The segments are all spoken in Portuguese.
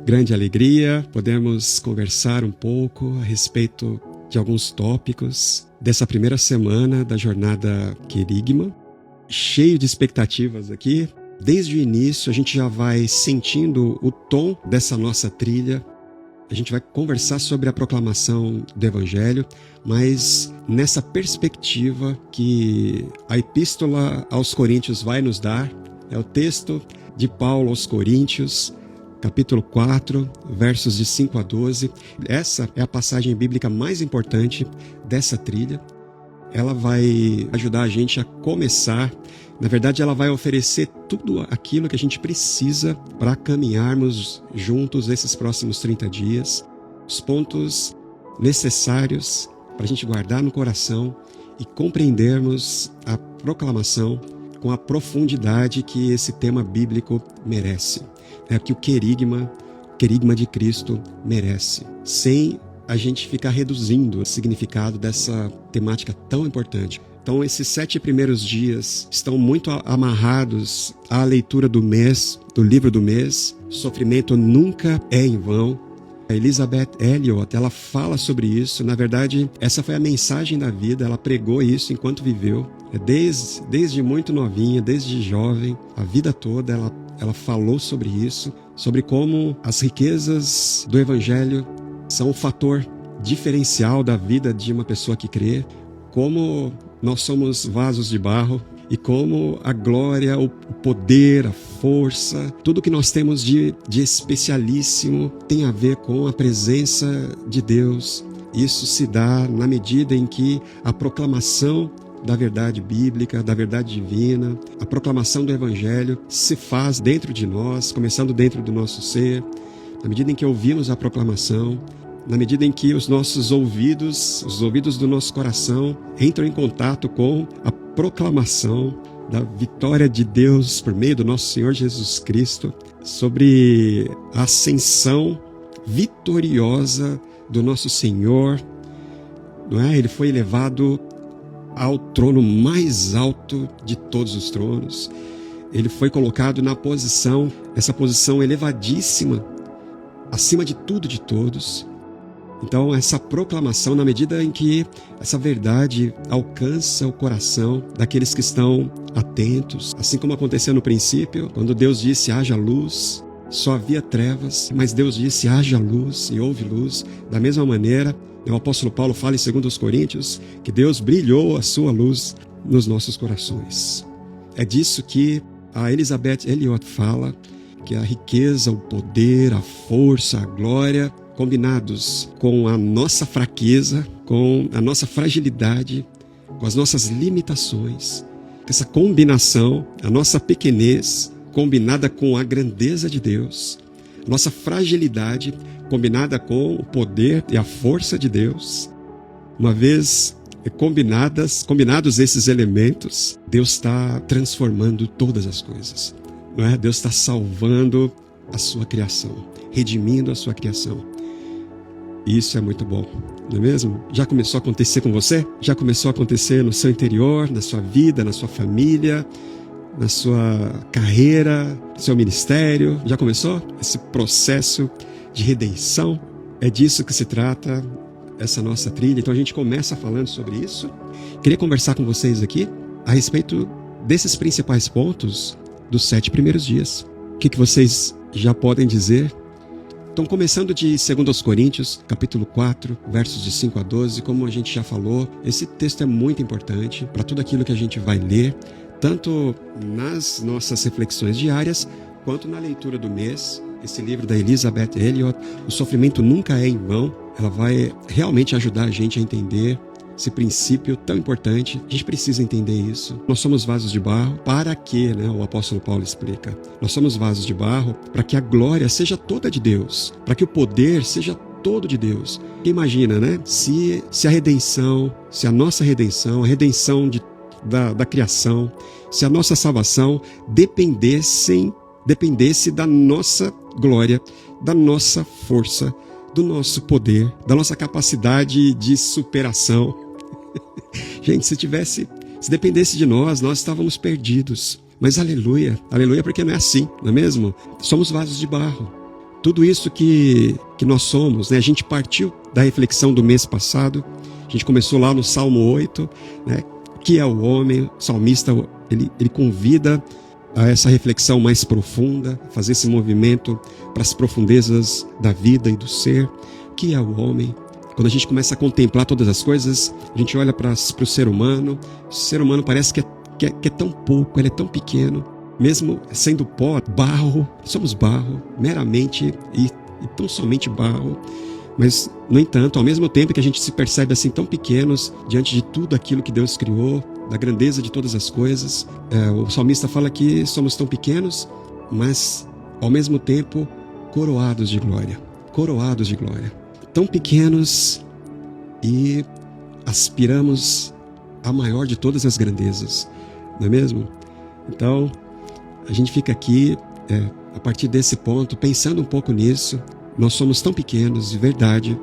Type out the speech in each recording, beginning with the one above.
grande alegria podermos conversar um pouco a respeito de alguns tópicos dessa primeira semana da jornada Querigma. Cheio de expectativas aqui. Desde o início a gente já vai sentindo o tom dessa nossa trilha. A gente vai conversar sobre a proclamação do Evangelho, mas nessa perspectiva que a Epístola aos Coríntios vai nos dar. É o texto de Paulo aos Coríntios, capítulo 4, versos de 5 a 12. Essa é a passagem bíblica mais importante dessa trilha. Ela vai ajudar a gente a começar. Na verdade, ela vai oferecer tudo aquilo que a gente precisa para caminharmos juntos esses próximos 30 dias. Os pontos necessários para a gente guardar no coração e compreendermos a proclamação com a profundidade que esse tema bíblico merece. É que o querigma de Cristo merece, sem a gente ficar reduzindo o significado dessa temática tão importante. Então, esses 7 primeiros dias estão muito amarrados à leitura do mês, do livro do mês. Sofrimento nunca é em vão. A Elisabeth Elliot, ela fala sobre isso. Na verdade, essa foi a mensagem da vida. Ela pregou isso enquanto viveu. Desde muito novinha, desde jovem, a vida toda ela falou sobre isso, sobre como as riquezas do Evangelho são um fator diferencial da vida de uma pessoa que crê, como nós somos vasos de barro e como a glória, o poder, a força, tudo que nós temos de especialíssimo tem a ver com a presença de Deus. Isso se dá na medida em que a proclamação da verdade bíblica, da verdade divina, a proclamação do Evangelho se faz dentro de nós, começando dentro do nosso ser, na medida em que ouvimos a proclamação, na medida em que os nossos ouvidos, os ouvidos do nosso coração entram em contato com a proclamação da vitória de Deus por meio do nosso Senhor Jesus Cristo, sobre a ascensão vitoriosa do nosso Senhor, não é? Ele foi elevado ao trono mais alto de todos os tronos. Ele foi colocado na posição, essa posição elevadíssima, acima de tudo e de todos. Então, essa proclamação, na medida em que essa verdade alcança o coração daqueles que estão atentos, assim como aconteceu no princípio, quando Deus disse, haja luz, só havia trevas, mas Deus disse, haja luz, e houve luz. Da mesma maneira, o apóstolo Paulo fala em 2 Coríntios que Deus brilhou a sua luz nos nossos corações. É disso que a Elisabeth Elliot fala, que a riqueza, o poder, a força, a glória, combinados com a nossa fraqueza, com a nossa fragilidade, com as nossas limitações, essa combinação, a nossa pequenez, combinada com a grandeza de Deus, a nossa fragilidade, combinada com o poder e a força de Deus, uma vez combinados esses elementos, Deus está transformando todas as coisas, não é? Deus está salvando a sua criação, redimindo a sua criação. Isso é muito bom, não é mesmo? Já começou a acontecer com você? Já começou a acontecer no seu interior, na sua vida, na sua família, na sua carreira, no seu ministério? Já começou esse processo de redenção? É disso que se trata essa nossa trilha. Então a gente começa falando sobre isso. Queria conversar com vocês aqui a respeito desses principais pontos dos 7 primeiros dias. O que vocês já podem dizer? Então, começando de 2 Coríntios, capítulo 4, versos de 5 a 12, como a gente já falou, esse texto é muito importante para tudo aquilo que a gente vai ler, tanto nas nossas reflexões diárias, quanto na leitura do mês. Esse livro da Elisabeth Elliot, O Sofrimento Nunca é em Vão, ela vai realmente ajudar a gente a entender esse princípio tão importante. A gente precisa entender isso. Nós somos vasos de barro. Para quê, né? O apóstolo Paulo explica. Nós somos vasos de barro para que a glória seja toda de Deus, para que o poder seja todo de Deus. Imagina, né? Se a redenção, se a nossa redenção, a redenção da criação, se a nossa salvação dependesse da nossa glória, da nossa força, do nosso poder, da nossa capacidade de superação. Gente, se dependesse de nós estávamos perdidos. Mas aleluia, porque não é assim, não é mesmo? Somos vasos de barro. tudo isso que nós somos, né? A gente partiu da reflexão do mês passado, a gente começou lá no Salmo 8, né? O que é o homem? O salmista, ele convida a essa reflexão mais profunda, fazer esse movimento para as profundezas da vida e do ser. O que é o homem? Quando a gente começa a contemplar todas as coisas, a gente olha para o ser humano. O ser humano parece que é tão pouco, ele é tão pequeno. Mesmo sendo pó, barro, somos barro, meramente e tão somente barro. Mas, no entanto, ao mesmo tempo que a gente se percebe assim tão pequenos diante de tudo aquilo que Deus criou, da grandeza de todas as coisas, o salmista fala que somos tão pequenos, mas ao mesmo tempo coroados de glória. Coroados de glória. Tão pequenos e aspiramos à maior de todas as grandezas, não é mesmo? Então, a gente fica aqui, a partir desse ponto, pensando um pouco nisso. Nós somos tão pequenos, verdade,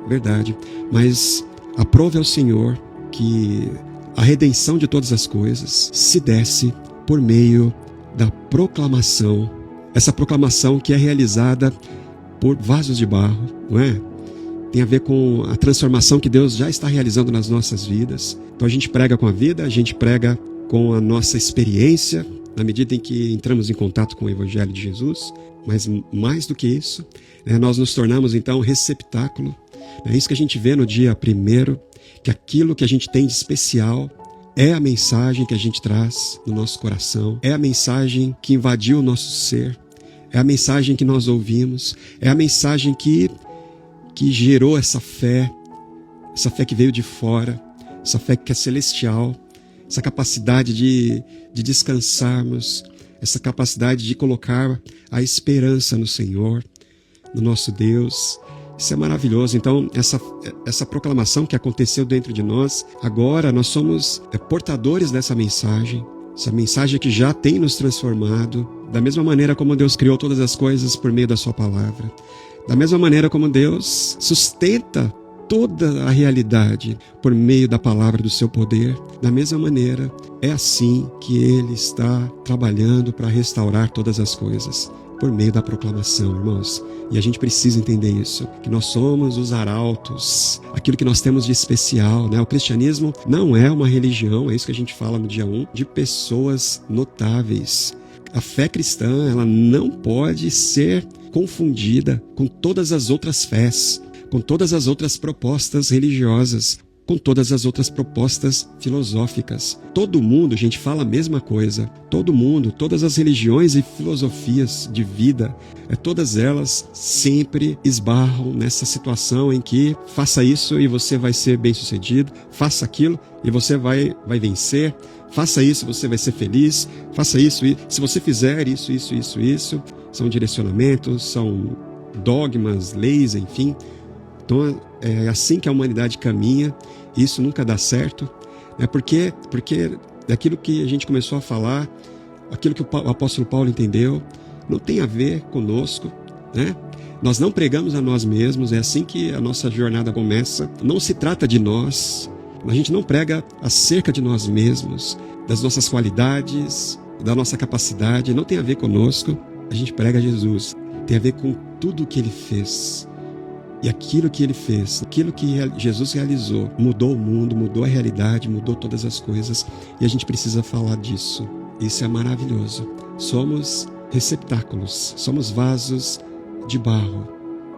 mas aprove ao Senhor que a redenção de todas as coisas se desse por meio da proclamação, essa proclamação que é realizada por vasos de barro, não é? Tem a ver com a transformação que Deus já está realizando nas nossas vidas. Então a gente prega com a vida, a gente prega com a nossa experiência, na medida em que entramos em contato com o Evangelho de Jesus, mas mais do que isso, nós nos tornamos então receptáculo. É isso que a gente vê no dia 1º, que aquilo que a gente tem de especial é a mensagem que a gente traz no nosso coração, é a mensagem que invadiu o nosso ser, é a mensagem que nós ouvimos, é a mensagem que gerou essa fé que veio de fora, essa fé que é celestial, essa capacidade de descansarmos, essa capacidade de colocar a esperança no Senhor, no nosso Deus. Isso é maravilhoso. Então, essa proclamação que aconteceu dentro de nós, agora nós somos portadores dessa mensagem, essa mensagem que já tem nos transformado, da mesma maneira como Deus criou todas as coisas por meio da sua palavra, da mesma maneira como Deus sustenta toda a realidade por meio da palavra do seu poder, da mesma maneira, é assim que Ele está trabalhando para restaurar todas as coisas, por meio da proclamação, irmãos. E a gente precisa entender isso, que nós somos os arautos, aquilo que nós temos de especial, né? O cristianismo não é uma religião, é isso que a gente fala no dia 1, de pessoas notáveis. A fé cristã, ela não pode ser confundida com todas as outras fés, com todas as outras propostas religiosas, com todas as outras propostas filosóficas. Todo mundo, a gente fala a mesma coisa. Todo mundo, todas as religiões e filosofias de vida, todas elas sempre esbarram nessa situação em que faça isso e você vai ser bem-sucedido, faça aquilo e você vai vencer, faça isso e você vai ser feliz, faça isso e se você fizer isso, são direcionamentos, são dogmas, leis, enfim. Então é assim que a humanidade caminha, e isso nunca dá certo, porque aquilo que a gente começou a falar, aquilo que o apóstolo Paulo entendeu, não tem a ver conosco, né? Nós não pregamos a nós mesmos, é assim que a nossa jornada começa. Não se trata de nós, a gente não prega acerca de nós mesmos, das nossas qualidades, da nossa capacidade, não tem a ver conosco, a gente prega Jesus, tem a ver com tudo o que Ele fez. E aquilo que Ele fez, aquilo que Jesus realizou, mudou o mundo, mudou a realidade, mudou todas as coisas. E a gente precisa falar disso. Isso é maravilhoso. Somos receptáculos, somos vasos de barro.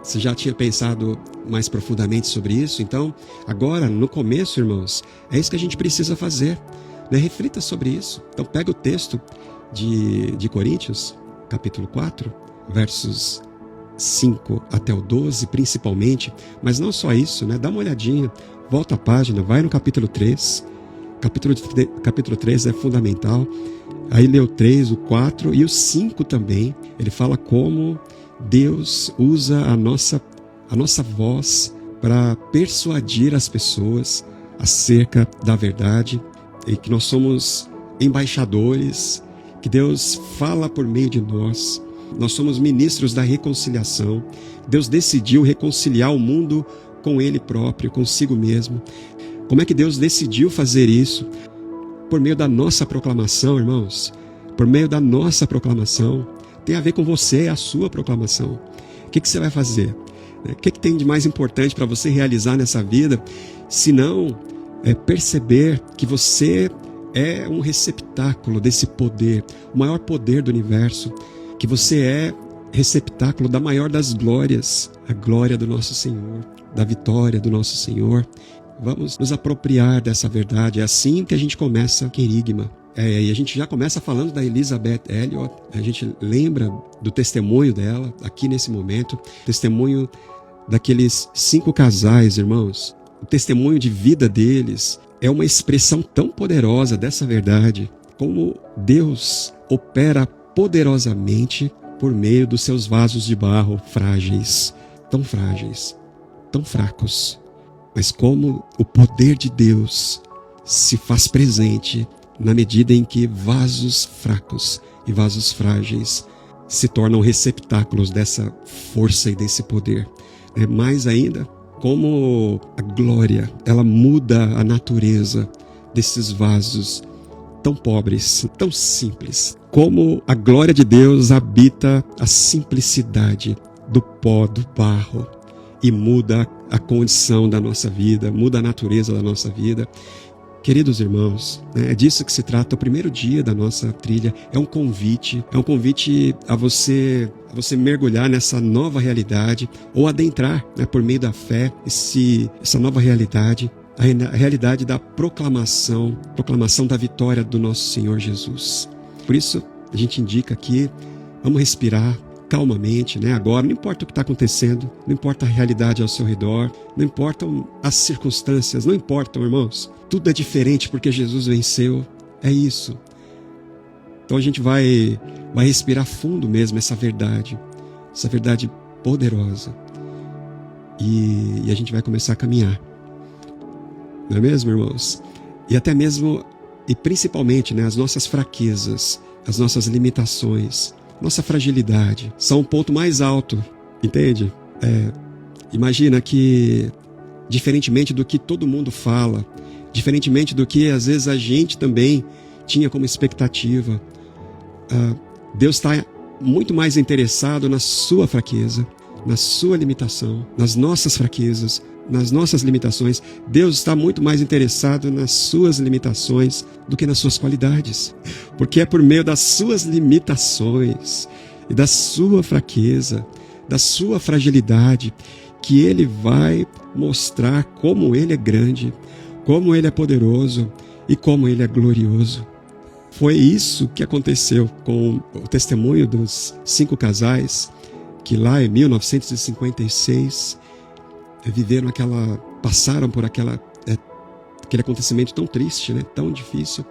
Você já tinha pensado mais profundamente sobre isso? Então, agora, no começo, irmãos, é isso que a gente precisa fazer, né? Reflita sobre isso. Então, pega o texto de Coríntios, capítulo 4, versos 5 até o 12, principalmente, mas não só isso, né? Dá uma olhadinha, volta a página, vai no capítulo 3. Capítulo 3 é fundamental. Aí lê o 3, o 4 e o 5 também. Ele fala como Deus usa a nossa voz para persuadir as pessoas acerca da verdade, e que nós somos embaixadores, que Deus fala por meio de nós. Nós somos ministros da reconciliação. Deus decidiu reconciliar o mundo com Ele próprio, consigo mesmo. Como é que Deus decidiu fazer isso? Por meio da nossa proclamação, irmãos. Por meio da nossa proclamação. Tem a ver com você, a sua proclamação. que você vai fazer? O que tem de mais importante para você realizar nessa vida, se não perceber que você é um receptáculo desse poder, o maior poder do universo, que você é receptáculo da maior das glórias, a glória do nosso Senhor, da vitória do nosso Senhor. Vamos nos apropriar dessa verdade. É assim que a gente começa Querigma. E a gente já começa falando da Elisabeth Elliot. A gente lembra do testemunho dela aqui nesse momento, testemunho daqueles 5 casais, irmãos. O testemunho de vida deles é uma expressão tão poderosa dessa verdade, como Deus opera poderosamente por meio dos seus vasos de barro frágeis, tão fracos, mas como o poder de Deus se faz presente na medida em que vasos fracos e vasos frágeis se tornam receptáculos dessa força e desse poder. Mais ainda, como a glória, ela muda a natureza desses vasos tão pobres, tão simples. Como a glória de Deus habita a simplicidade do pó, do barro, e muda a condição da nossa vida, muda a natureza da nossa vida. Queridos irmãos, é disso que se trata o primeiro dia da nossa trilha. É um convite a você mergulhar nessa nova realidade, ou adentrar, por meio da fé, essa nova realidade, a realidade da proclamação da vitória do nosso Senhor Jesus. Por isso, a gente indica aqui, vamos respirar calmamente, agora, não importa o que está acontecendo, não importa a realidade ao seu redor, não importam as circunstâncias, não importam, irmãos. Tudo é diferente porque Jesus venceu, é isso. Então a gente vai respirar fundo mesmo essa verdade poderosa. E a gente vai começar a caminhar. Não é mesmo, irmãos? E até mesmo, e principalmente, as nossas fraquezas, as nossas limitações, nossa fragilidade, são um ponto mais alto, entende? Imagina que, diferentemente do que todo mundo fala, diferentemente do que às vezes a gente também tinha como expectativa, Deus está muito mais interessado na sua fraqueza, na sua limitação, nas nossas fraquezas, nas nossas limitações. Deus está muito mais interessado nas suas limitações do que nas suas qualidades. Porque é por meio das suas limitações e da sua fraqueza, da sua fragilidade, que Ele vai mostrar como Ele é grande, como Ele é poderoso e como Ele é glorioso. Foi isso que aconteceu com o testemunho dos 5 casais que lá em 1956 passaram por aquele acontecimento tão triste, tão difícil.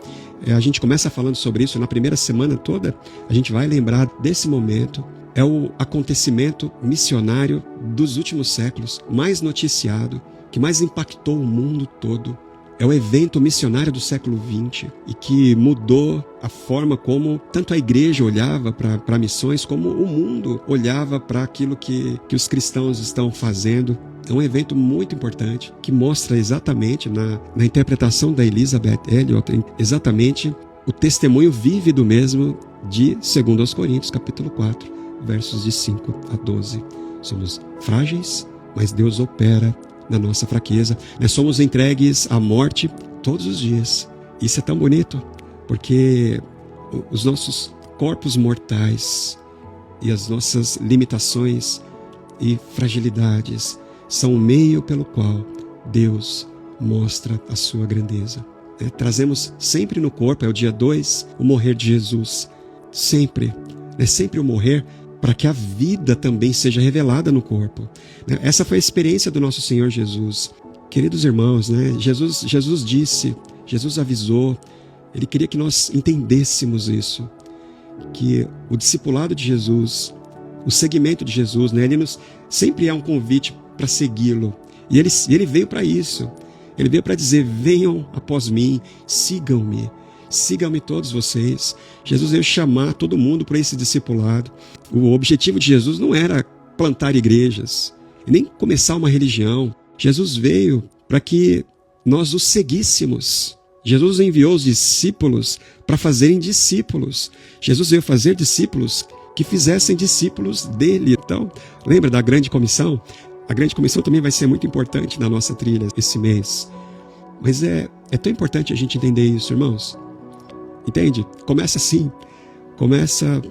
A gente começa falando sobre isso na primeira semana toda, a gente vai lembrar desse momento. É o acontecimento missionário dos últimos séculos, mais noticiado, que mais impactou o mundo todo. É o evento missionário do século XX e que mudou a forma como tanto a igreja olhava para missões, como o mundo olhava para aquilo que os cristãos estão fazendo. É um evento muito importante que mostra exatamente, na interpretação da Elisabeth Elliot, exatamente o testemunho vívido mesmo de 2 Coríntios, capítulo 4, versos de 5 a 12. Somos frágeis, mas Deus opera na nossa fraqueza. Nós somos entregues à morte todos os dias. Isso é tão bonito, porque os nossos corpos mortais e as nossas limitações e fragilidades são o meio pelo qual Deus mostra a sua grandeza. Trazemos sempre no corpo, é o dia 2, o morrer de Jesus. Sempre o morrer, para que a vida também seja revelada no corpo. Essa foi a experiência do nosso Senhor Jesus. Queridos irmãos, Jesus disse, Jesus avisou, Ele queria que nós entendêssemos isso, que o discipulado de Jesus, o seguimento de Jesus, ele sempre é um convite para segui-lo. E ele veio para isso. Ele veio para dizer: venham após mim, sigam-me. Sigam-me todos vocês. Jesus veio chamar todo mundo para esse discipulado. O objetivo de Jesus não era plantar igrejas, nem começar uma religião. Jesus veio para que nós o seguíssemos. Jesus enviou os discípulos para fazerem discípulos. Jesus veio fazer discípulos que fizessem discípulos dele. Então, lembra da grande comissão? A grande comissão também vai ser muito importante na nossa trilha esse mês. Mas é tão importante a gente entender isso, irmãos. Entende? Começa assim. Começa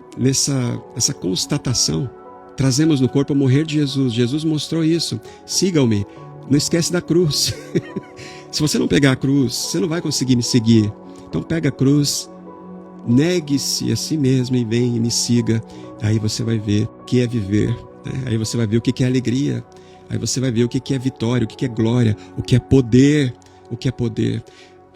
essa constatação. Trazemos no corpo o morrer de Jesus. Jesus mostrou isso. Sigam-me. Não esquece da cruz. Se você não pegar a cruz, você não vai conseguir me seguir. Então pega a cruz, negue-se a si mesmo e vem e me siga. Aí você vai ver o que é viver. Né? Aí você vai ver o que é alegria. Aí você vai ver o que é vitória, o que é glória, o que é poder. O que é poder.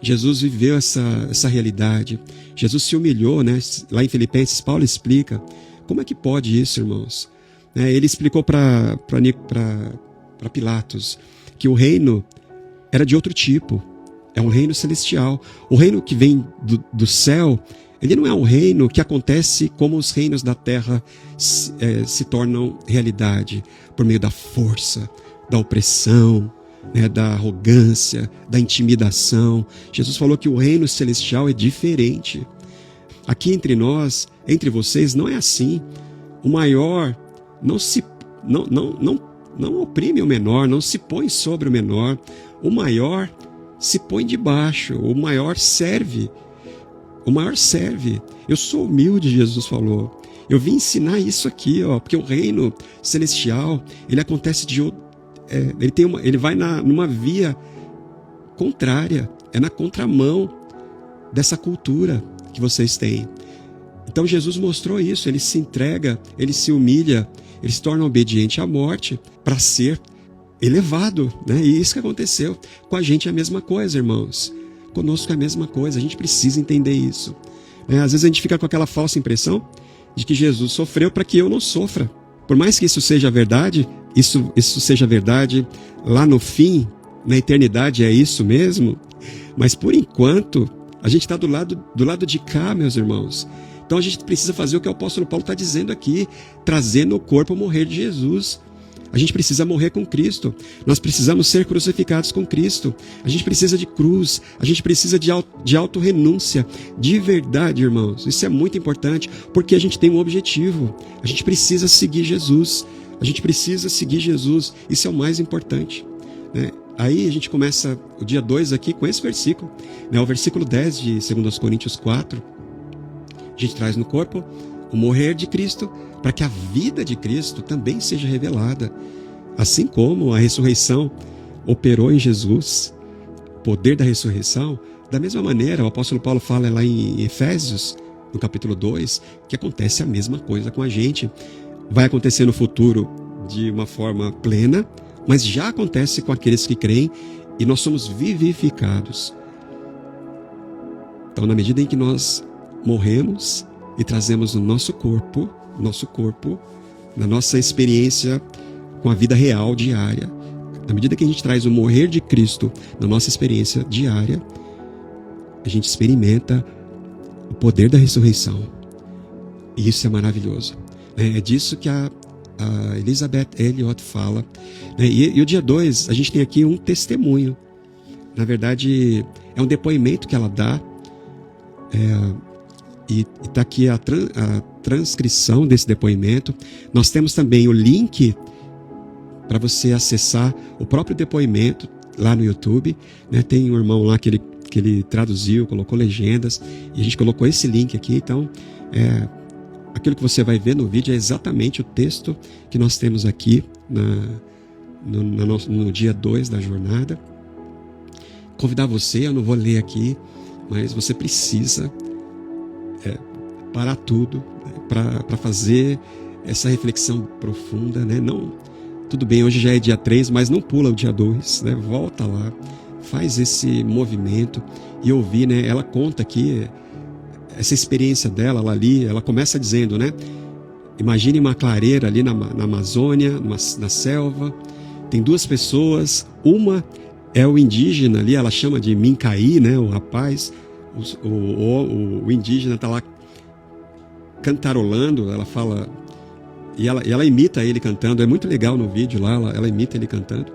Jesus viveu essa realidade. Jesus se humilhou, né? Lá em Filipenses, Paulo explica. Como é que pode isso, irmãos? Ele explicou para Pilatos que o reino era de outro tipo. É um reino celestial. O reino que vem do céu, ele não é um reino que acontece como os reinos da terra se tornam realidade, por meio da força, da opressão, né, da arrogância, da intimidação. Jesus falou que o reino celestial é diferente. Aqui entre nós, entre vocês, não é assim. O maior não oprime o menor, não se põe sobre o menor. O maior se põe debaixo, o maior serve. O maior serve. Eu sou humilde, Jesus falou. Eu vim ensinar isso aqui, porque o reino celestial, ele acontece ele vai numa via contrária, é na contramão dessa cultura que vocês têm. Então Jesus mostrou isso, ele se entrega, ele se humilha, ele se torna obediente à morte para ser elevado, né? E isso que aconteceu com a gente é a mesma coisa, irmãos. Conosco é a mesma coisa, a gente precisa entender isso. Às vezes a gente fica com aquela falsa impressão de que Jesus sofreu para que eu não sofra. Por mais que isso seja verdade, isso seja verdade lá no fim, na eternidade é isso mesmo, mas por enquanto a gente está do lado de cá, meus irmãos. Então a gente precisa fazer o que o apóstolo Paulo está dizendo aqui, trazer no corpo o morrer de Jesus. A gente precisa morrer com Cristo, nós precisamos ser crucificados com Cristo, a gente precisa de cruz, a gente precisa de autorrenúncia, de verdade, irmãos. Isso é muito importante, porque a gente tem um objetivo, a gente precisa seguir Jesus, isso é o mais importante, né? Aí a gente começa o dia 2 aqui com esse versículo, né? O versículo 10 de 2 Coríntios 4, a gente traz no corpo o morrer de Cristo, para que a vida de Cristo também seja revelada. Assim como a ressurreição operou em Jesus, o poder da ressurreição, da mesma maneira, o apóstolo Paulo fala lá em Efésios, no capítulo 2, que acontece a mesma coisa com a gente. Vai acontecer no futuro de uma forma plena, mas já acontece com aqueles que creem e nós somos vivificados. Então, na medida em que nós morremos e trazemos no nosso corpo, na nossa experiência com a vida real diária, na medida que a gente traz o morrer de Cristo na nossa experiência diária, a gente experimenta o poder da ressurreição. E isso é maravilhoso. É disso que a Elizabeth Elliot fala. E o dia 2, a gente tem aqui um testemunho. Na verdade, é um depoimento que ela dá. E está aqui a transcrição desse depoimento. Nós temos também o link para você acessar o próprio depoimento lá no YouTube, né? Tem um irmão lá que ele traduziu, colocou legendas, e a gente colocou esse link aqui. Então, aquilo que você vai ver no vídeo é exatamente o texto que nós temos aqui no dia 2 da jornada. Convidar você, eu não vou ler aqui, mas você precisa parar tudo, né, para fazer essa reflexão profunda, né? Não, tudo bem, hoje já é dia 3, mas não pula o dia 2, né? Volta lá, faz esse movimento e ouvir, né? Ela conta aqui essa experiência dela lá ali, ela começa dizendo, né? Imagine uma clareira ali na Amazônia, na selva, tem 2 pessoas, uma é o indígena ali, ela chama de Mincaí, né? O rapaz, o indígena está lá cantarolando, ela fala, e ela imita ele cantando, é muito legal no vídeo lá, ela imita ele cantando,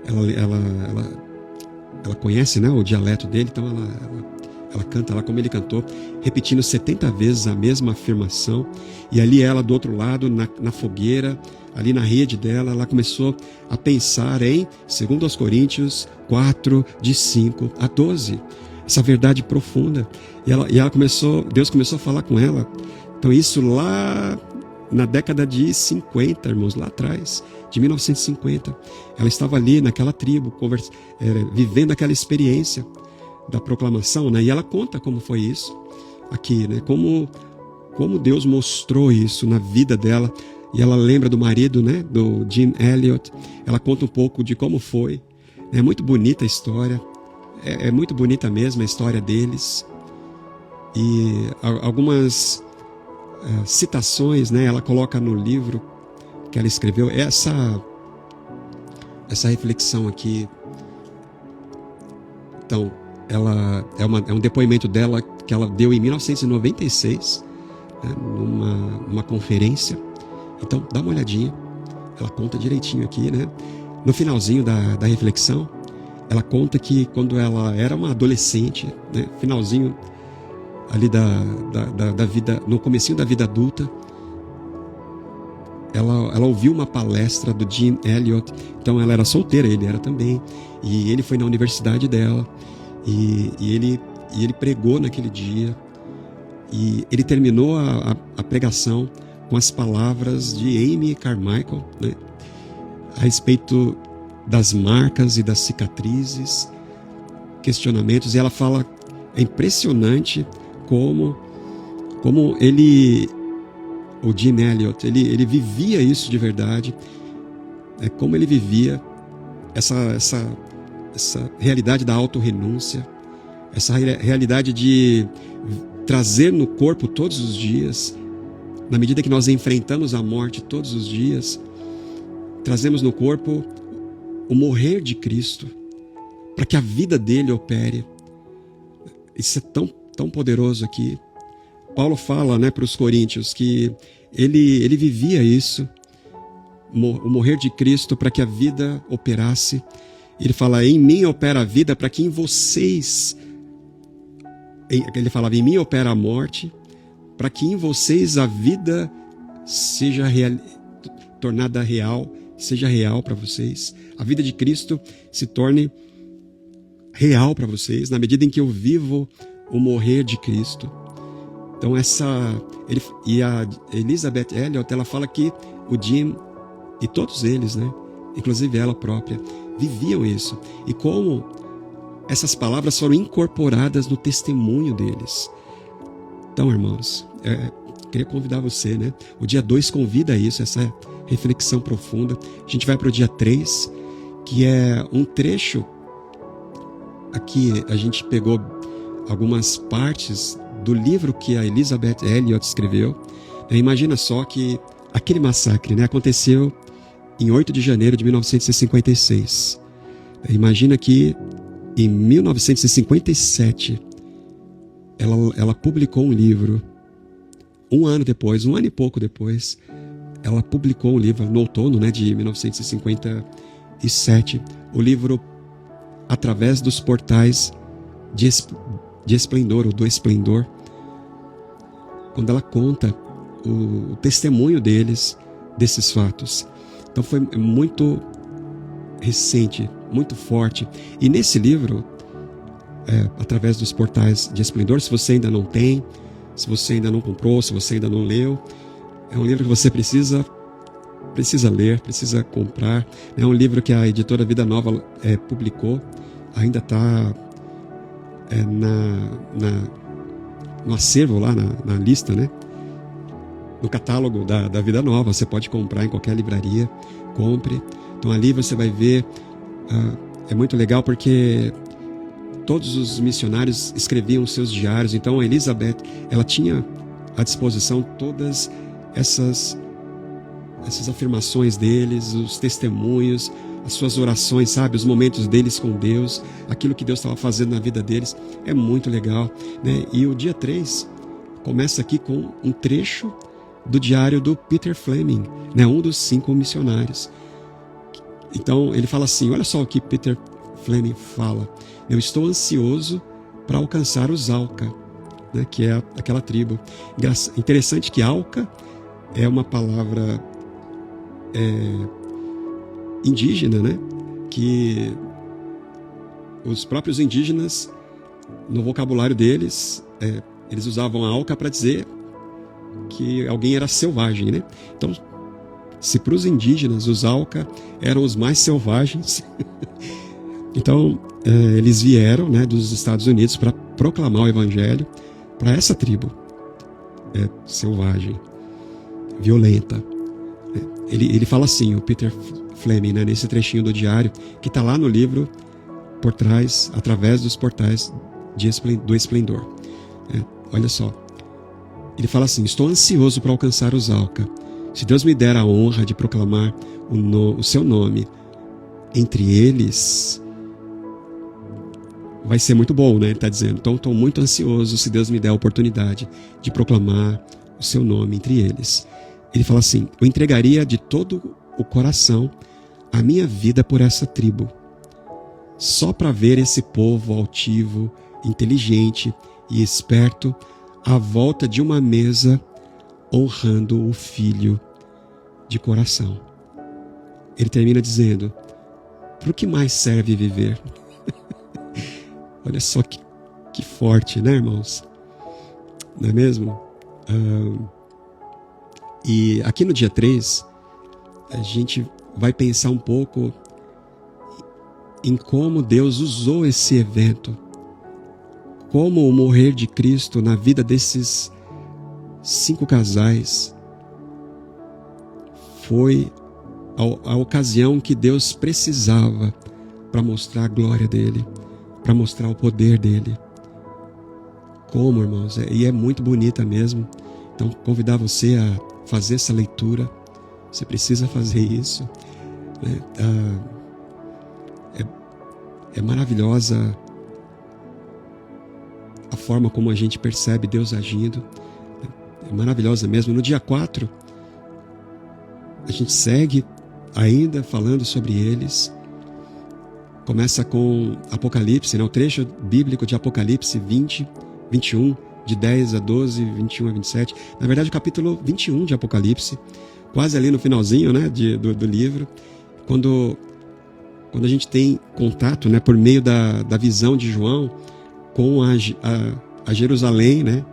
ela conhece, né, o dialeto dele, então Ela canta lá como ele cantou, repetindo 70 vezes a mesma afirmação. E ali ela, do outro lado, na fogueira, ali na rede dela, ela começou a pensar em 2 Coríntios 4, de 5 a 12. Essa verdade profunda. E ela começou, Deus começou a falar com ela. Então isso lá na década de 50, irmãos, lá atrás, de 1950. Ela estava ali naquela tribo, vivendo aquela experiência da proclamação, né? E ela conta como foi isso aqui, né? Como Deus mostrou isso na vida dela. E ela lembra do marido, né? Do Jim Elliot. Ela conta um pouco de como foi. É muito bonita a história. É muito bonita mesmo a história deles. E algumas citações, né? Ela coloca no livro que ela escreveu. Essa reflexão aqui. Então, é um depoimento dela que ela deu em 1996, né, numa conferência. Então, dá uma olhadinha. Ela conta direitinho aqui, né? No finalzinho da reflexão, ela conta que quando ela era uma adolescente, né, finalzinho ali da vida, no comecinho da vida adulta, ela ouviu uma palestra do Jim Elliot. Então, ela era solteira, ele era também. E ele foi na universidade dela. E ele pregou naquele dia, e ele terminou a pregação com as palavras de Amy Carmichael, né, a respeito das marcas e das cicatrizes, questionamentos, e ela fala, é impressionante como o Jim Elliot, ele vivia isso de verdade, como ele vivia essa realidade da autorrenúncia, essa realidade de trazer no corpo todos os dias, na medida que nós enfrentamos a morte todos os dias, trazemos no corpo o morrer de Cristo, para que a vida dele opere. Isso é tão poderoso aqui. Paulo fala, né, para os coríntios que ele vivia isso, o morrer de Cristo para que a vida operasse. Ele fala, em mim opera a vida para que em vocês... Ele falava, em mim opera a morte, para que em vocês a vida seja tornada real, seja real para vocês. A vida de Cristo se torne real para vocês, na medida em que eu vivo o morrer de Cristo. Então e a Elizabeth Elliot, ela fala que o Jim e todos eles, né, inclusive ela própria, viviam isso. E como essas palavras foram incorporadas no testemunho deles. Então, irmãos, queria convidar você, né? O dia 2 convida a isso, essa reflexão profunda. A gente vai para o dia 3, que é um trecho. Aqui a gente pegou algumas partes do livro que a Elizabeth Elliot escreveu. Imagina só que aquele massacre, né, aconteceu em 8 de janeiro de 1956. Imagina que em 1957 ela publicou um livro. Um ano e pouco depois, ela publicou um livro no outono, né, de 1957, o livro Através dos Portais de Esplendor, ou do Esplendor, quando ela conta o testemunho deles, desses fatos. Então foi muito recente, muito forte. E nesse livro, Através dos Portais de Esplendor, se você ainda não tem, se você ainda não comprou, se você ainda não leu, é um livro que você precisa ler, precisa comprar. É um livro que a editora Vida Nova publicou, ainda está no acervo lá, na lista, né? No catálogo da Vida Nova. Você pode comprar em qualquer livraria, compre. Então ali você vai ver, é muito legal porque todos os missionários escreviam seus diários. Então a Elizabeth, ela tinha à disposição todas essas afirmações deles, os testemunhos, as suas orações, sabe? Os momentos deles com Deus, aquilo que Deus estava fazendo na vida deles. É muito legal, né? E o dia 3 começa aqui com um trecho do diário do Peter Fleming, né? Um dos 5 missionários. Então ele fala assim, olha só o que Peter Fleming fala: eu estou ansioso para alcançar os Auca, né, que é aquela tribo. Interessante que Auca é uma palavra indígena, né, que os próprios indígenas, no vocabulário deles, eles usavam a Auca para dizer que alguém era selvagem, né? Então, se para os indígenas os Auca eram os mais selvagens, então eles vieram, né, dos Estados Unidos para proclamar o evangelho para essa tribo selvagem, violenta. Ele fala assim, o Peter Fleming, né, nesse trechinho do diário, que está lá no livro Por Trás, Através dos Portais do Esplendor. Olha só. Ele fala assim: estou ansioso para alcançar os Auca. Se Deus me der a honra de proclamar o seu nome entre eles, vai ser muito bom, né? Ele está dizendo. Então, estou muito ansioso se Deus me der a oportunidade de proclamar o seu nome entre eles. Ele fala assim: eu entregaria de todo o coração a minha vida por essa tribo, só para ver esse povo altivo, inteligente e esperto à volta de uma mesa, honrando o Filho de coração. Ele termina dizendo: para o que mais serve viver? Olha só que forte, né, irmãos? Não é mesmo? E aqui no dia 3, a gente vai pensar um pouco em como Deus usou esse evento, como o morrer de Cristo na vida desses 5 casais foi a ocasião que Deus precisava para mostrar a glória dele, para mostrar o poder dele. Como, irmãos? E é muito bonita mesmo. Então, convidar você a fazer essa leitura. Você precisa fazer isso. É maravilhosa a forma como a gente percebe Deus agindo. É maravilhosa mesmo. No dia 4, a gente segue ainda falando sobre eles. Começa com Apocalipse, né? O trecho bíblico de Apocalipse 20, 21, de 10 a 12, 21 a 27. Na verdade, o capítulo 21 de Apocalipse, quase ali no finalzinho, né, do livro, quando a gente tem contato, né, por meio da visão de João com a Jerusalém, né,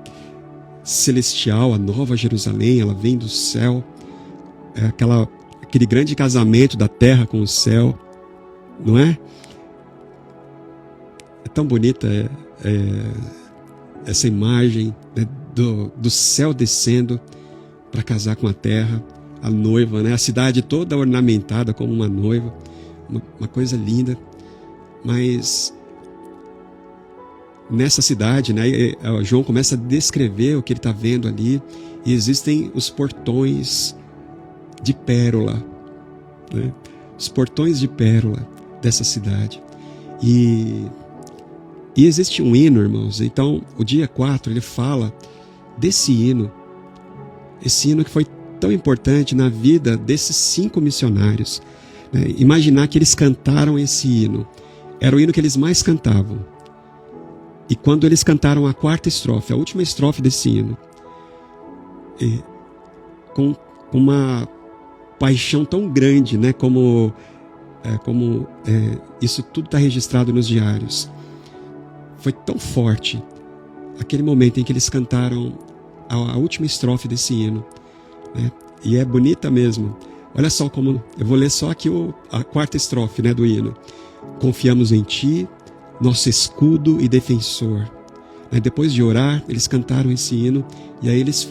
celestial, a nova Jerusalém, ela vem do céu, aquele grande casamento da terra com o céu, não é? É tão bonita essa imagem, né, do céu descendo para casar com a terra, a noiva, né, a cidade toda ornamentada como uma noiva, uma coisa linda. Mas nessa cidade, né, João começa a descrever o que ele está vendo ali, e existem os portões de pérola, né, os portões de pérola dessa cidade. E existe um hino, irmãos. Então, o dia 4, ele fala desse hino, esse hino que foi tão importante na vida desses 5 missionários. Né? Imaginar que eles cantaram esse hino, era o hino que eles mais cantavam. E quando eles cantaram a 4ª estrofe, a última estrofe desse hino, com uma paixão tão grande, né? como isso tudo está registrado nos diários. Foi tão forte aquele momento em que eles cantaram a última estrofe desse hino, né? E é bonita mesmo. Olha só como... Eu vou ler só aqui a 4ª estrofe, né, do hino. Confiamos em Ti, nosso escudo e defensor. Aí, depois de orar, eles cantaram esse hino, e aí eles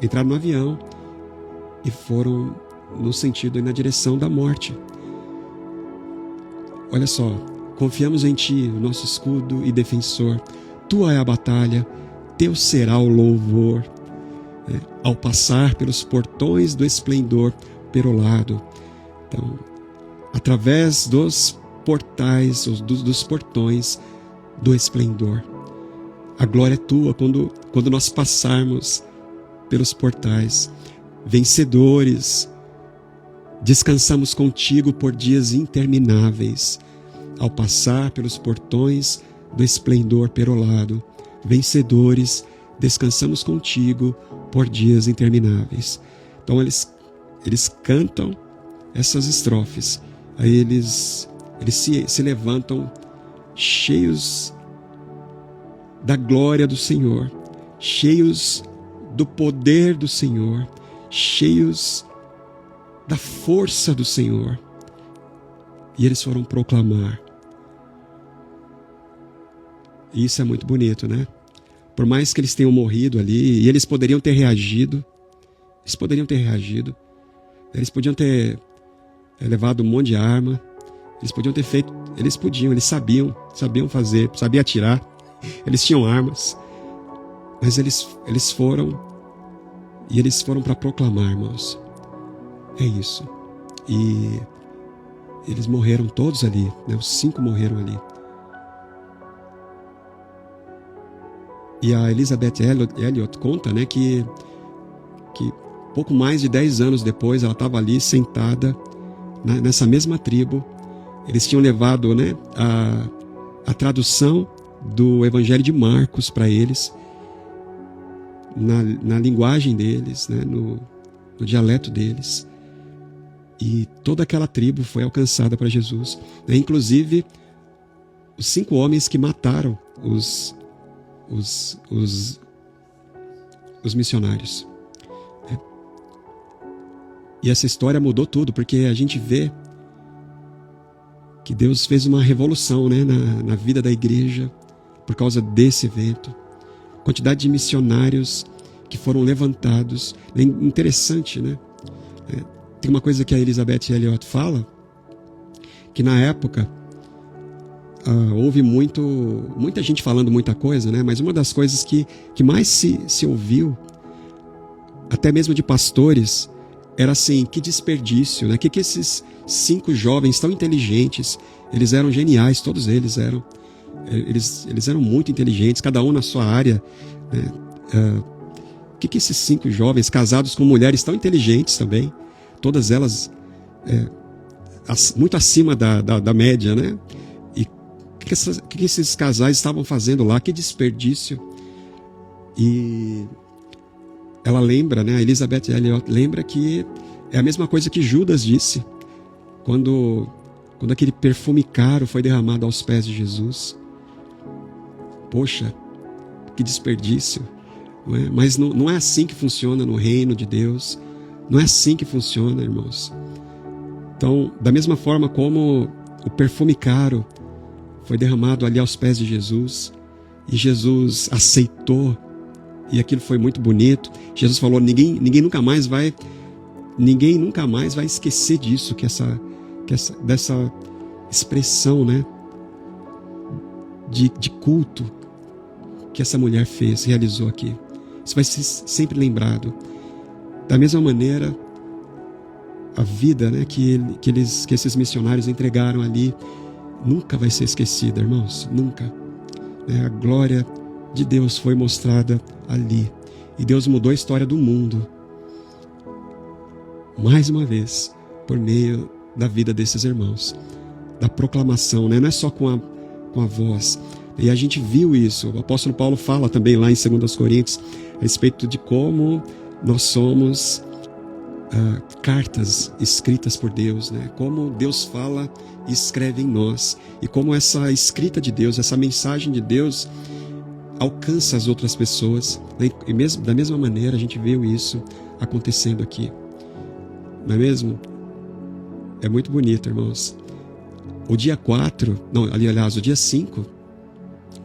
entraram no avião e foram no sentido e na direção da morte. Olha só, confiamos em Ti, o nosso escudo e defensor. Tua é a batalha, Teu será o louvor. Ao passar pelos portões do esplendor perolado. Então, através dos portais, dos portões do esplendor. A glória é Tua quando nós passarmos pelos portais. Vencedores, descansamos contigo por dias intermináveis. ao passar pelos portões do esplendor perolado, vencedores, descansamos contigo por dias intermináveis. Então eles cantam essas estrofes, aí eles se levantam cheios da glória do Senhor, cheios do poder do Senhor, cheios da força do Senhor. E eles foram proclamar. E isso é muito bonito, né? Por mais que eles tenham morrido ali, e eles poderiam ter reagido, eles podiam ter levado um monte de arma, eles sabiam fazer, sabiam atirar, eles tinham armas, mas eles foram para proclamar, irmãos. É isso. E eles morreram todos ali, né? Os 5 morreram ali. E a Elizabeth Elliot conta, né, que pouco mais de 10 anos depois ela estava ali sentada nessa mesma tribo. Eles tinham levado, né, a tradução do Evangelho de Marcos para eles, na linguagem deles, né, no dialeto deles. E toda aquela tribo foi alcançada para Jesus, né? Inclusive os 5 homens que mataram os missionários. E essa história mudou tudo, porque a gente vê que Deus fez uma revolução, né, na vida da igreja por causa desse evento. Quantidade de missionários que foram levantados. É interessante, né? Tem uma coisa que a Elizabeth Elliot fala, que na época houve muita gente falando muita coisa, né? Mas uma das coisas que mais se ouviu, até mesmo de pastores, era assim: que desperdício, né? Que esses 5 jovens tão inteligentes, eles eram geniais, todos eles eram. Eles eram muito inteligentes, cada um na sua área, né? Que esses 5 jovens casados com mulheres tão inteligentes também, todas elas muito acima da média, né? E o que esses casais estavam fazendo lá? Que desperdício. E ela lembra, né? A Elizabeth Elliot lembra que é a mesma coisa que Judas disse quando aquele perfume caro foi derramado aos pés de Jesus. Poxa, que desperdício, não é? Mas não é assim que funciona no reino de Deus. Não é assim que funciona, irmãos. Então, da mesma forma como o perfume caro foi derramado ali aos pés de Jesus, e Jesus aceitou, e aquilo foi muito bonito. Jesus falou: ninguém nunca mais vai esquecer disso, dessa expressão, né, de culto que essa mulher realizou aqui. Isso vai ser sempre lembrado. Da mesma maneira, a vida, né, que esses missionários entregaram ali nunca vai ser esquecida, irmãos, nunca. A glória de Deus foi mostrada ali, e Deus mudou a história do mundo, mais uma vez, por meio da vida desses irmãos, da proclamação, né? Não é só com a voz. E a gente viu isso. O apóstolo Paulo fala também lá em 2 Coríntios a respeito de como nós somos cartas escritas por Deus, né? Como Deus fala e escreve em nós, e como essa escrita de Deus, essa mensagem de Deus alcança as outras pessoas, né? E mesmo da mesma maneira a gente viu isso acontecendo aqui, não é mesmo? É muito bonito, irmãos. O dia 5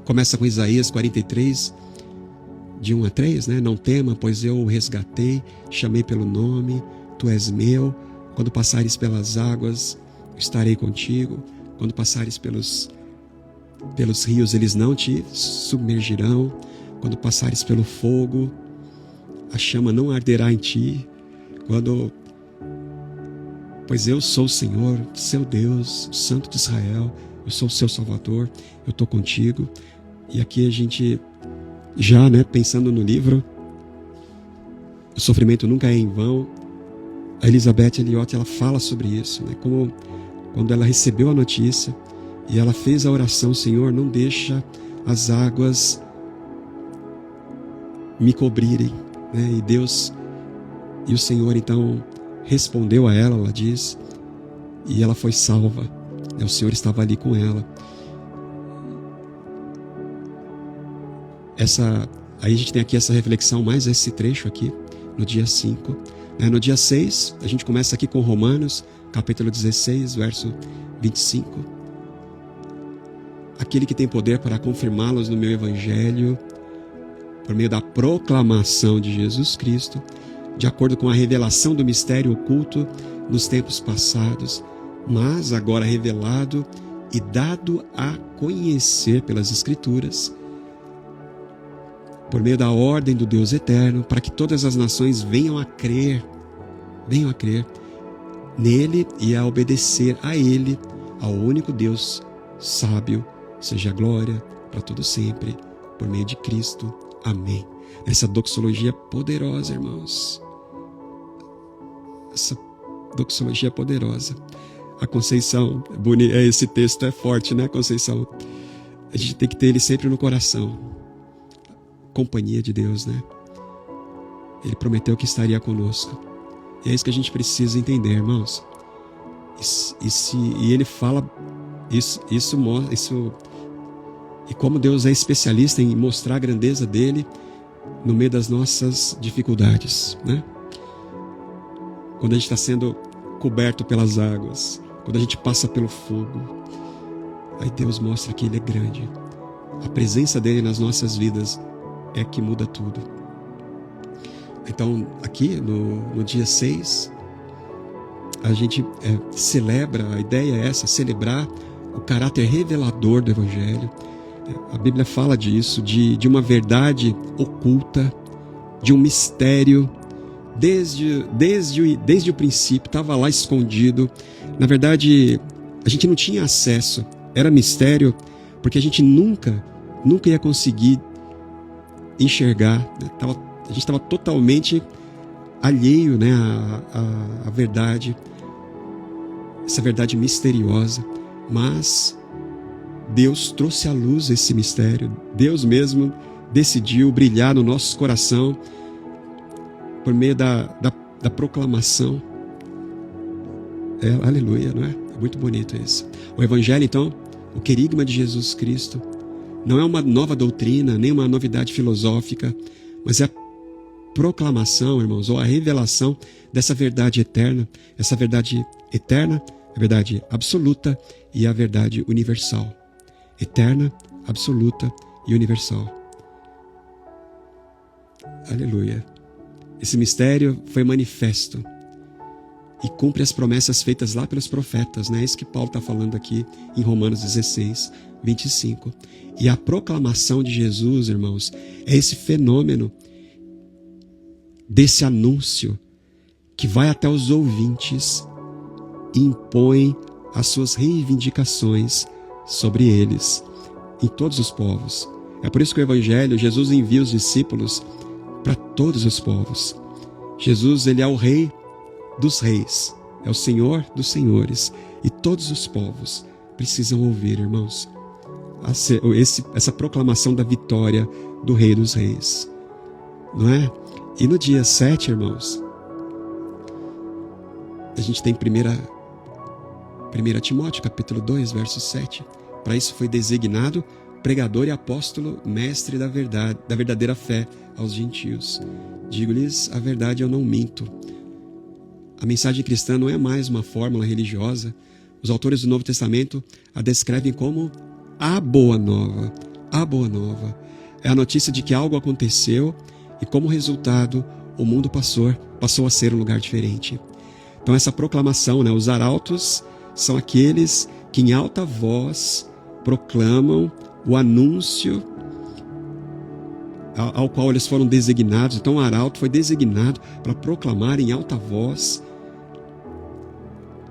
começa com Isaías 43, de 1 a 3, né? Não tema, pois eu o resgatei, chamei pelo nome, tu és meu. Quando passares pelas águas, estarei contigo. Quando passares pelos rios, eles não te submergirão. Quando passares pelo fogo, a chama não arderá em ti. Pois eu sou o Senhor, seu Deus, o Santo de Israel, eu sou o seu Salvador, eu estou contigo. E aqui a gente já, né, pensando no livro, o sofrimento nunca é em vão. A Elizabeth Elliot, ela fala sobre isso, né? Como quando ela recebeu a notícia, E ela fez a oração: Senhor, não deixa as águas me cobrirem, né? E o Senhor então respondeu a ela, ela diz, e ela foi salva. O Senhor estava ali com ela. Aí a gente tem aqui essa reflexão, mais esse trecho aqui, no dia 5. No dia 6, a gente começa aqui com Romanos, capítulo 16, verso 25. Aquele que tem poder para confirmá-los no meu evangelho, por meio da proclamação de Jesus Cristo, de acordo com a revelação do mistério oculto nos tempos passados, mas agora revelado e dado a conhecer pelas Escrituras, por meio da ordem do Deus eterno, para que todas as nações venham a crer nele e a obedecer a ele, ao único Deus sábio, seja a glória para todo sempre, por meio de Cristo. Amém. Essa doxologia poderosa, irmãos. Essa doxologia poderosa. A Conceição, esse texto é forte, né, Conceição? A gente tem que ter ele sempre no coração. Companhia de Deus, né? Ele prometeu que estaria conosco. E é isso que a gente precisa entender, irmãos. E ele fala isso. E como Deus é especialista em mostrar a grandeza dele no meio das nossas dificuldades, né? Quando a gente está sendo coberto pelas águas, quando a gente passa pelo fogo, aí Deus mostra que ele é grande. A presença dele nas nossas vidas é que muda tudo. Então, aqui no dia 6, a gente celebra, a ideia é essa, celebrar o caráter revelador do Evangelho. A Bíblia fala disso, de uma verdade oculta, de um mistério, desde o princípio, estava lá escondido. Na verdade, a gente não tinha acesso, era mistério, porque a gente nunca ia conseguir enxergar, né? A gente estava totalmente alheio, né, à verdade, essa verdade misteriosa, mas Deus trouxe à luz esse mistério. Deus mesmo decidiu brilhar no nosso coração por meio da proclamação. Aleluia, não é? É muito bonito isso. O Evangelho, então, o querigma de Jesus Cristo, não é uma nova doutrina, nem uma novidade filosófica, mas é a proclamação, irmãos, ou a revelação dessa verdade eterna. Essa verdade eterna, a verdade absoluta e a verdade universal. Eterna, absoluta e universal. Aleluia. Esse mistério foi manifesto e cumpre as promessas feitas lá pelos profetas, né? É isso que Paulo está falando aqui em Romanos 16, 25. E a proclamação de Jesus, irmãos, é esse fenômeno desse anúncio que vai até os ouvintes e impõe as suas reivindicações sobre eles, em todos os povos. É por isso que o Evangelho, Jesus envia os discípulos para todos os povos. Jesus, ele é o Rei dos reis, é o Senhor dos senhores, e todos os povos precisam ouvir, irmãos, essa proclamação da vitória do Rei dos reis, não é? E no dia 7, irmãos, a gente tem 1 Timóteo, capítulo 2, verso 7. Para isso foi designado pregador e apóstolo, mestre da verdade, da verdadeira fé aos gentios. Digo-lhes a verdade, eu não minto. A mensagem cristã não é mais uma fórmula religiosa. Os autores do Novo Testamento a descrevem como a boa nova. A boa nova é a notícia de que algo aconteceu e, como resultado, o mundo passou a ser um lugar diferente. Então essa proclamação, né, os arautos são aqueles que em alta voz proclamam o anúncio ao qual eles foram designados. Então o arauto foi designado para proclamar em alta voz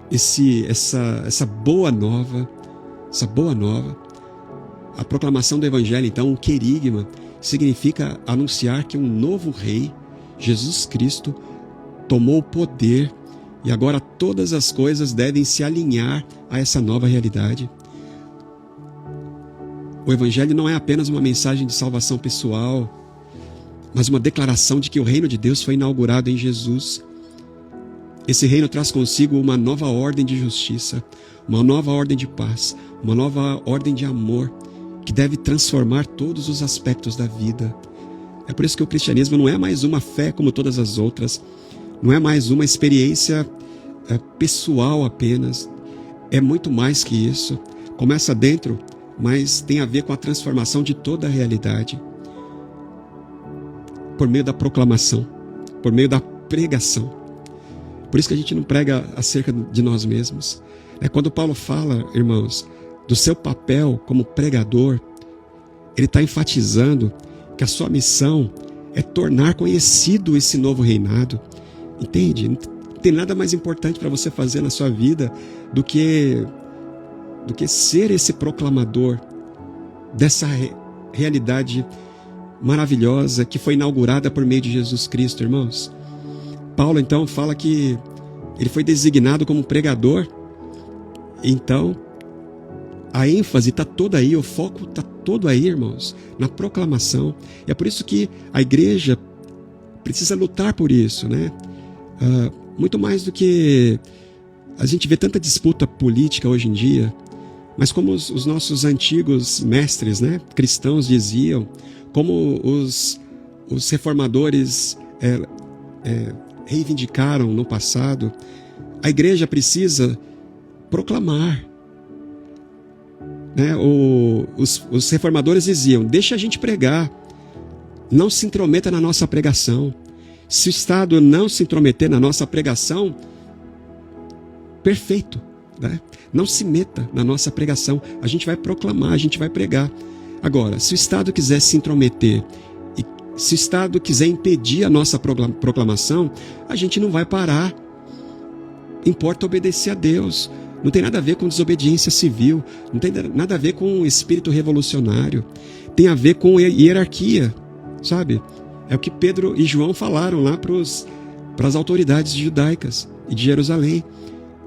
essa boa nova. A proclamação do Evangelho, então, o querigma, significa anunciar que um novo rei, Jesus Cristo, tomou o poder e agora todas as coisas devem se alinhar a essa nova realidade. O Evangelho não é apenas uma mensagem de salvação pessoal, mas uma declaração de que o reino de Deus foi inaugurado em Jesus. Esse reino traz consigo uma nova ordem de justiça, uma nova ordem de paz, uma nova ordem de amor, que deve transformar todos os aspectos da vida. É por isso que o cristianismo não é mais uma fé como todas as outras, não é mais uma experiência pessoal apenas, é muito mais que isso. Começa dentro, mas tem a ver com a transformação de toda a realidade, por meio da proclamação, por meio da pregação. Por isso que a gente não prega acerca de nós mesmos. Quando Paulo fala, irmãos, do seu papel como pregador, ele está enfatizando que a sua missão é tornar conhecido esse novo reinado. Entende? Não tem nada mais importante para você fazer na sua vida do que ser esse proclamador dessa realidade maravilhosa que foi inaugurada por meio de Jesus Cristo, irmãos. Paulo, então, fala que ele foi designado como pregador. Então, a ênfase está toda aí, o foco está todo aí, irmãos, na proclamação. E é por isso que a igreja precisa lutar por isso, né? Muito mais do que a gente vê tanta disputa política hoje em dia, mas como os nossos antigos mestres, né, cristãos diziam, como os reformadores reivindicaram no passado, a igreja precisa proclamar. Os reformadores diziam: deixa a gente pregar, não se intrometa na nossa pregação. Se o Estado não se intrometer na nossa pregação, perfeito, né? Não se meta na nossa pregação, a gente vai proclamar, a gente vai pregar. Agora, se o Estado quiser se intrometer, e se o Estado quiser impedir a nossa proclamação, a gente não vai parar. Importa obedecer a Deus. Não tem nada a ver com desobediência civil, não tem nada a ver com espírito revolucionário, tem a ver com hierarquia, sabe? É o que Pedro e João falaram lá para as autoridades judaicas e de Jerusalém.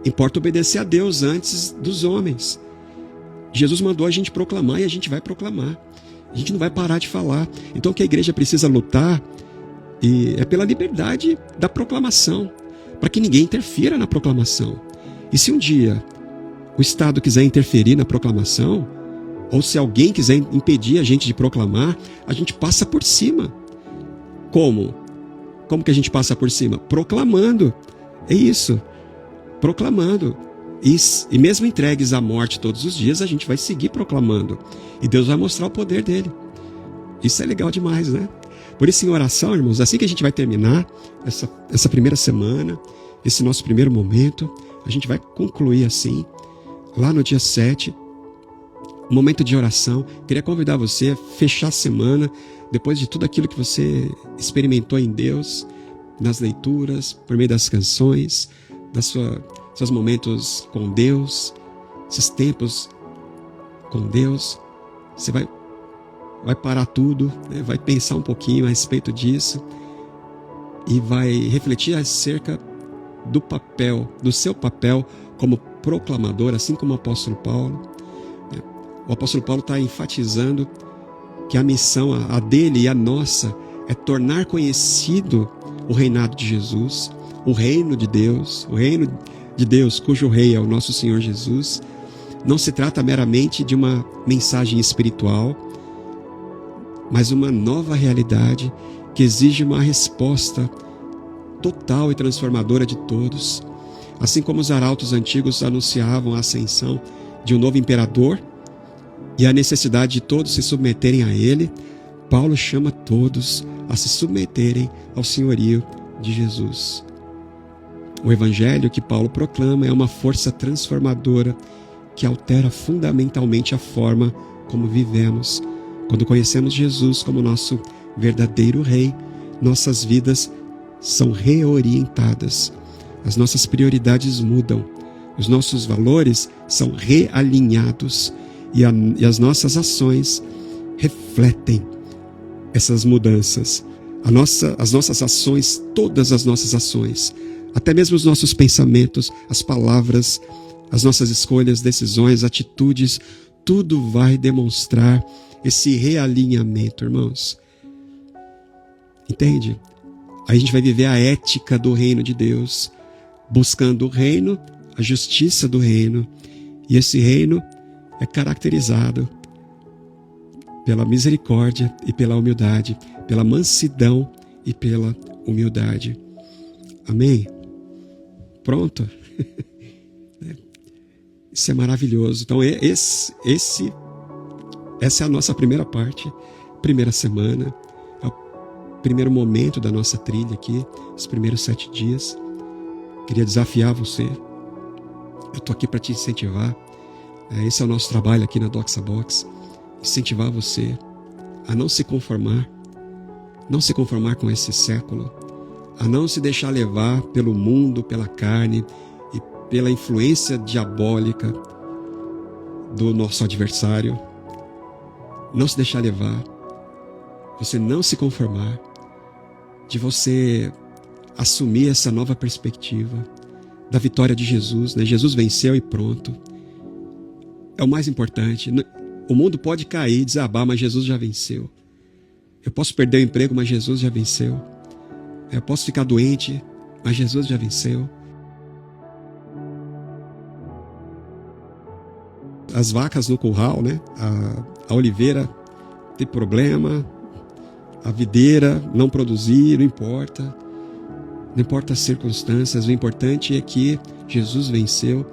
Importa obedecer a Deus antes dos homens. Jesus mandou a gente proclamar e a gente vai proclamar. A gente não vai parar de falar. Então o que a igreja precisa lutar é pela liberdade da proclamação, para que ninguém interfira na proclamação. E se um dia o Estado quiser interferir na proclamação, ou se alguém quiser impedir a gente de proclamar, a gente passa por cima. Como? Como que a gente passa por cima? Proclamando. É isso. Proclamando. E mesmo entregues à morte todos os dias, a gente vai seguir proclamando. E Deus vai mostrar o poder dele. Isso é legal demais, né? Por isso, em oração, irmãos, assim que a gente vai terminar essa primeira semana, esse nosso primeiro momento, a gente vai concluir assim, lá no dia 7, um momento de oração. Queria convidar você a fechar a semana, depois de tudo aquilo que você experimentou em Deus, nas leituras, por meio das canções, seus momentos com Deus, esses tempos com Deus. Você vai parar tudo, né? Vai pensar um pouquinho a respeito disso e vai refletir acerca do seu papel como proclamador, assim como o apóstolo Paulo. O apóstolo Paulo está enfatizando que a missão, a dele e a nossa, é tornar conhecido o reinado de Jesus, o reino de Deus, cujo rei é o nosso Senhor Jesus. Não se trata meramente de uma mensagem espiritual, mas uma nova realidade que exige uma resposta total e transformadora de todos. Assim como os arautos antigos anunciavam a ascensão de um novo imperador e a necessidade de todos se submeterem a ele, Paulo chama todos a se submeterem ao senhorio de Jesus. O evangelho que Paulo proclama é uma força transformadora que altera fundamentalmente a forma como vivemos. Quando conhecemos Jesus como nosso verdadeiro rei, nossas vidas são reorientadas, as nossas prioridades mudam, os nossos valores são realinhados e as nossas ações refletem essas mudanças. As nossas ações, todas as nossas ações, até mesmo os nossos pensamentos, as palavras, as nossas escolhas, decisões, atitudes, tudo vai demonstrar esse realinhamento, irmãos. Entende? Aí a gente vai viver a ética do reino de Deus, buscando o reino, a justiça do reino. E esse reino é caracterizado pela misericórdia e pela humildade, pela mansidão e pela humildade. Amém? Pronto? Isso é maravilhoso. Então, essa é a nossa primeira parte, primeira semana, é o primeiro momento da nossa trilha aqui, os primeiros 7 dias. Queria desafiar você. Eu estou aqui para te incentivar. Esse é o nosso trabalho aqui na Doxa Box. Incentivar você a não se conformar com esse século, a não se deixar levar pelo mundo, pela carne e pela influência diabólica do nosso adversário. Não se deixar levar, você não se conformar, de você assumir essa nova perspectiva da vitória de Jesus, né? Jesus venceu e pronto. É o mais importante. O mundo pode cair, desabar, mas Jesus já venceu. Eu posso perder o emprego, mas Jesus já venceu. Eu posso ficar doente, mas Jesus já venceu. As vacas no curral, né? A oliveira tem problema, a videira não produzir, não importa. Não importa as circunstâncias, o importante é que Jesus venceu.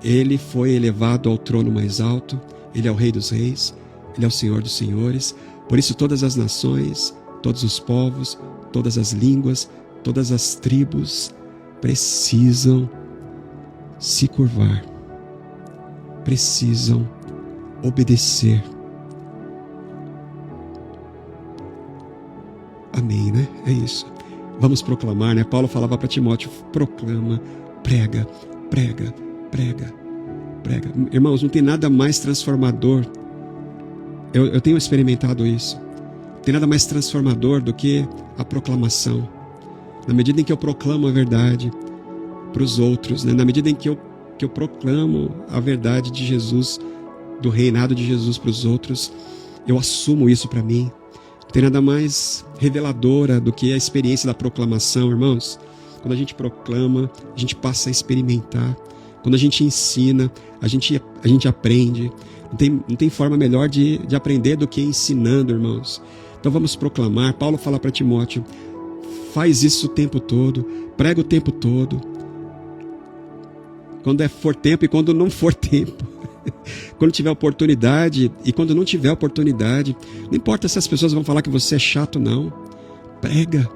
Ele foi elevado ao trono mais alto. Ele é o Rei dos Reis, Ele é o Senhor dos Senhores. Por isso todas as nações, todos os povos, todas as línguas, todas as tribos precisam se curvar, precisam obedecer. Amém, né? É isso. Vamos proclamar, né? Paulo falava para Timóteo, proclama, prega, prega, prega. Prega. Irmãos, não tem nada mais transformador. Eu tenho experimentado isso. Não tem nada mais transformador do que a proclamação. Na medida em que eu proclamo a verdade para os outros, né? Na medida em que eu proclamo a verdade de Jesus, do reinado de Jesus para os outros, eu assumo isso para mim. Não tem nada mais reveladora do que a experiência da proclamação, irmãos. Quando a gente proclama, a gente passa a experimentar. Quando a gente ensina, a gente aprende. Não tem forma melhor de aprender do que ensinando, irmãos. Então vamos proclamar. Paulo fala para Timóteo, faz isso o tempo todo, prega o tempo todo. Quando for tempo e quando não for tempo. Quando tiver oportunidade e quando não tiver oportunidade. Não importa se as pessoas vão falar que você é chato, não. Prega,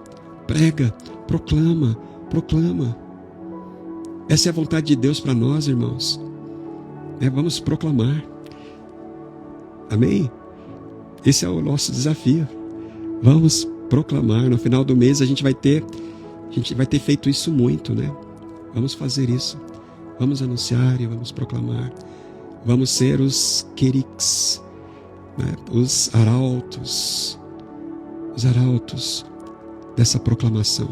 prega, proclama, proclama. Essa é a vontade de Deus para nós, irmãos. Vamos proclamar. Amém? Esse é o nosso desafio. Vamos proclamar. No final do mês a gente vai ter feito isso muito, né? Vamos fazer isso. Vamos anunciar e vamos proclamar. Vamos ser os querics, né? Os arautos dessa proclamação,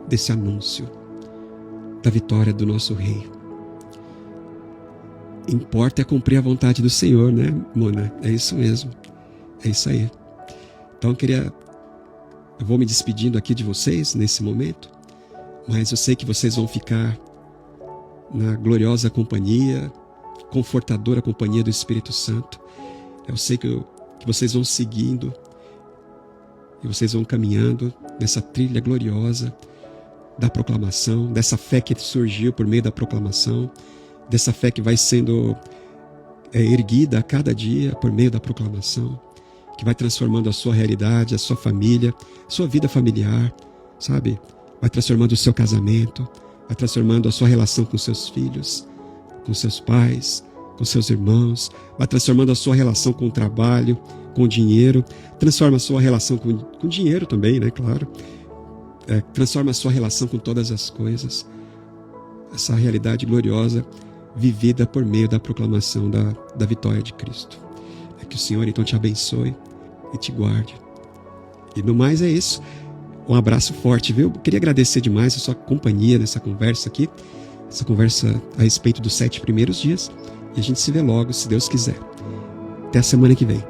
desse anúncio da vitória do nosso Rei. Importa é cumprir a vontade do Senhor, né, Mona? É isso mesmo. É isso aí. Então eu vou me despedindo aqui de vocês nesse momento, mas eu sei que vocês vão ficar na gloriosa companhia, confortadora companhia do Espírito Santo. Eu sei que vocês vão seguindo e vocês vão caminhando nessa trilha gloriosa da proclamação, dessa fé que surgiu por meio da proclamação, dessa fé que vai sendo erguida a cada dia por meio da proclamação, que vai transformando a sua realidade, a sua família, sua vida familiar, sabe? Vai transformando o seu casamento, vai transformando a sua relação com seus filhos, com seus pais, com seus irmãos, vai transformando a sua relação com o trabalho, com o dinheiro, transforma a sua relação com dinheiro também, né? Claro. Transforma a sua relação com todas as coisas. Essa realidade gloriosa vivida por meio da proclamação da vitória de Cristo. Que o Senhor então te abençoe e te guarde. E no mais é isso. Um abraço forte, viu? Queria agradecer demais a sua companhia nessa conversa aqui. Essa conversa a respeito dos 7 primeiros dias. E a gente se vê logo, se Deus quiser. Até a semana que vem.